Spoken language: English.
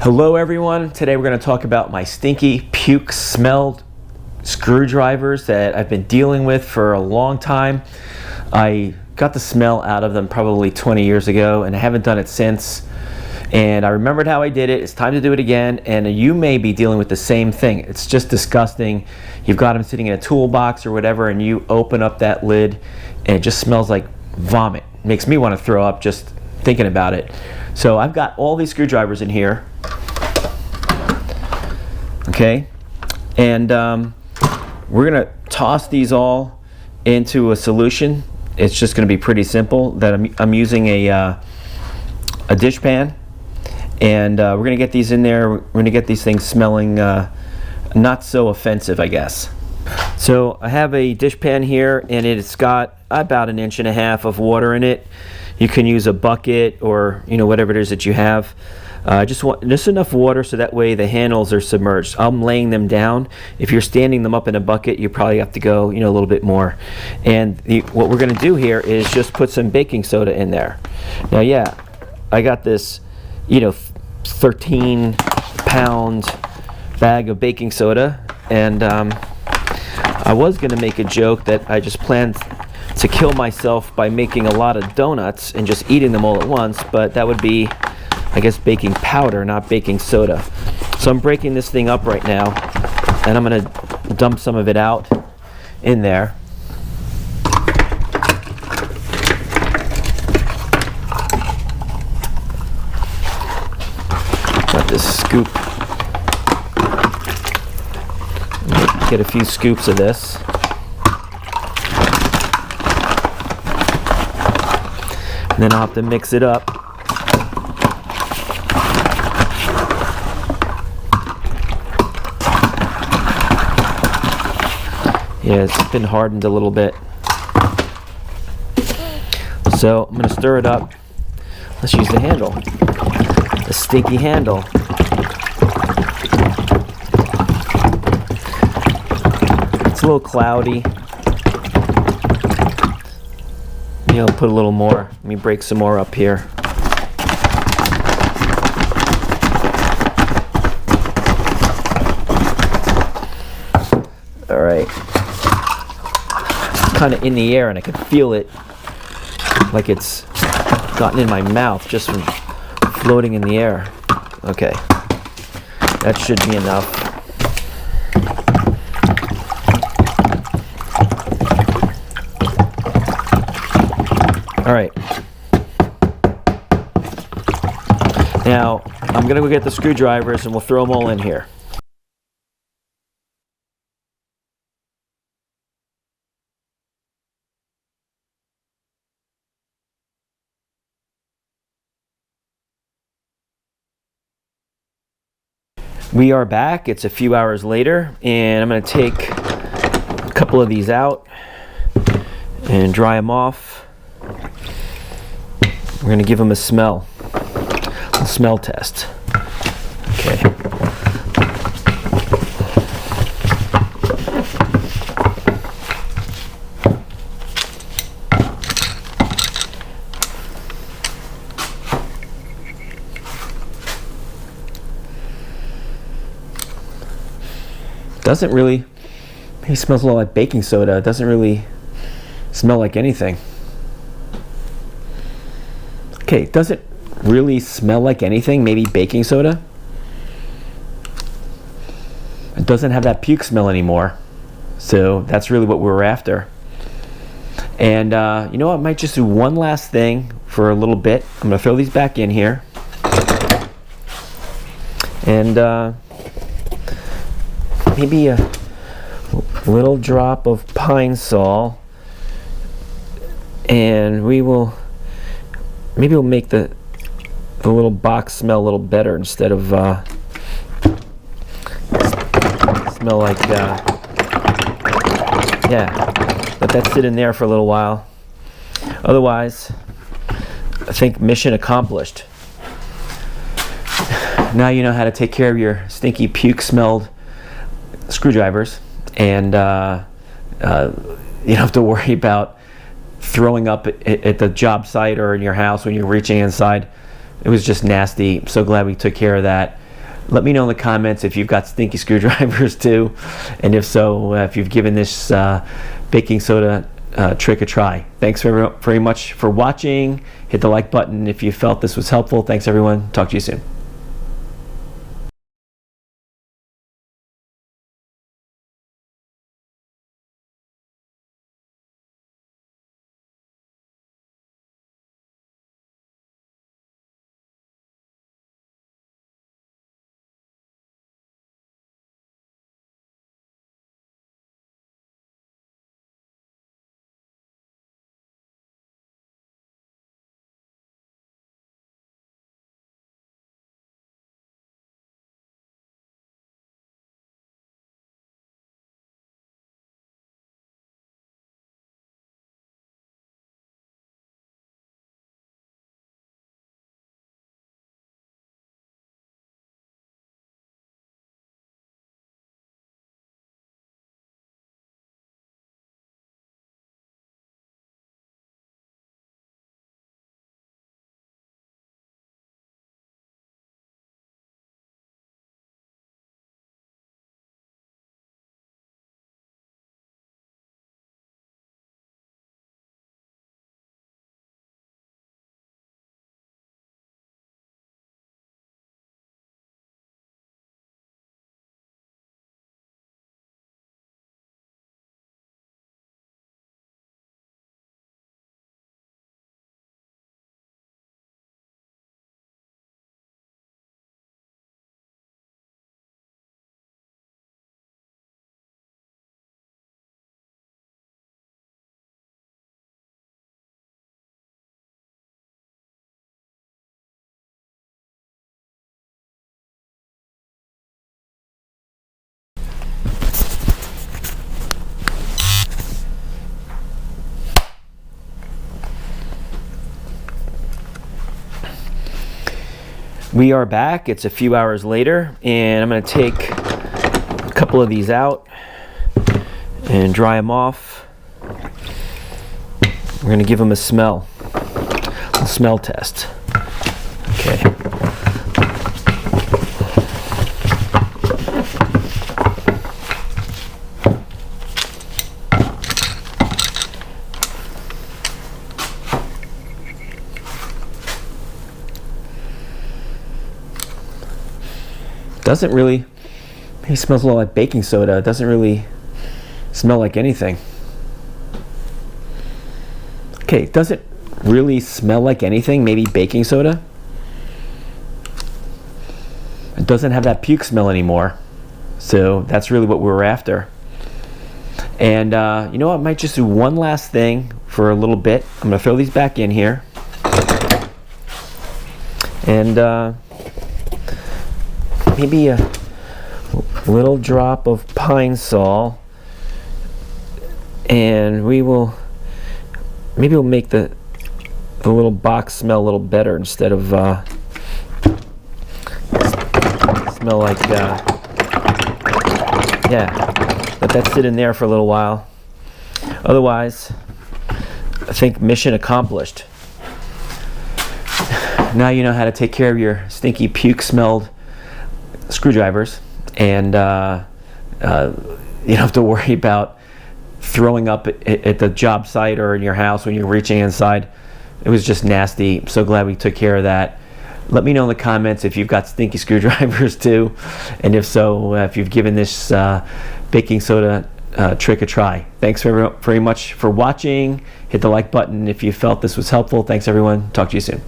Hello everyone, today we're going to talk about my stinky puke smelled screwdrivers that I've been dealing with for a long time. I got the smell out of them probably 20 years ago and I haven't done it since. And I remembered how I did it. It's time to do it again, and you may be dealing with the same thing. It's just disgusting. You've got them sitting in a toolbox or whatever and you open up that lid and it just smells like vomit. It makes me want to throw up just thinking about it. So I've got all these screwdrivers in here. Okay, and we're gonna toss these all into a solution. It's just gonna be pretty simple. That I'm using a dish pan, and we're gonna get these in there. We're gonna get these things smelling not so offensive, I guess. So I have a dish pan here, and it's got about 1.5 inches of water in it. You can use a bucket or whatever it is that you have. Just enough water so that way the handles are submerged. I'm laying them down. If you're standing them up in a bucket, you probably have to go a little bit more. And what we're going to do here is just put some baking soda in there. Now, yeah, I got this 13-pound bag of baking soda, and I was going to make a joke that I just planned to kill myself by making a lot of donuts and just eating them all at once, but that would be, I guess, baking powder, not baking soda. So I'm breaking this thing up right now, and I'm going to dump some of it out in there. Got this scoop. Get a few scoops of this. And then I'll have to mix it up. Yeah, it's been hardened a little bit. So I'm going to stir it up. Let's use the handle. The stinky handle. It's a little cloudy. I'll put a little more. Let me break some more up here. All right. It's kind of in the air and I can feel it like it's gotten in my mouth just from floating in the air. Okay. That should be enough. All right. Now, I'm going to go get the screwdrivers and we'll throw them all in here. We are back. It's a few hours later, and I'm going to take a couple of these out and dry them off. We're going to give them a smell test. Okay. Doesn't really, maybe smells a lot like baking soda. It doesn't really smell like anything. Okay, does it really smell like anything? Maybe baking soda? It doesn't have that puke smell anymore. So that's really what we were after. And you know what? I might just do one last thing for a little bit. I'm going to throw these back in here. And maybe a little drop of Pine Sol. And maybe we'll make the little box smell a little better instead of smell like yeah, let that sit in there for a little while. Otherwise, I think mission accomplished. Now you know how to take care of your stinky puke smelled screwdrivers, and you don't have to worry about throwing up at the job site or in your house when you're reaching inside. It was just nasty. I'm so glad we took care of that. Let me know in the comments if you've got stinky screwdrivers too, and if so, if you've given this baking soda trick a try. Thanks very much for watching. Hit the like button if you felt this was helpful. Thanks everyone. Talk to you soon. We are back. It's a few hours later, and I'm going to take a couple of these out and dry them off. We're going to give them a smell test. Okay. Doesn't really, maybe smells a little like baking soda. It doesn't really smell like anything. Okay, it doesn't really smell like anything, maybe baking soda. It doesn't have that puke smell anymore. So that's really what we were after. And you know what, I might just do one last thing for a little bit. I'm gonna throw these back in here. And maybe a little drop of pine sol, and maybe we'll make the little box smell a little better instead of smell like yeah, let that sit in there for a little while. Otherwise, I think mission accomplished. Now you know how to take care of your stinky puke smelled screwdrivers, and you don't have to worry about throwing up at the job site or in your house when you're reaching inside. It was just nasty. I'm so glad we took care of that. Let me know in the comments if you've got stinky screwdrivers too, and if so, if you've given this baking soda trick a try. Thanks very much for watching. Hit the like button if you felt this was helpful. Thanks everyone. Talk to you soon.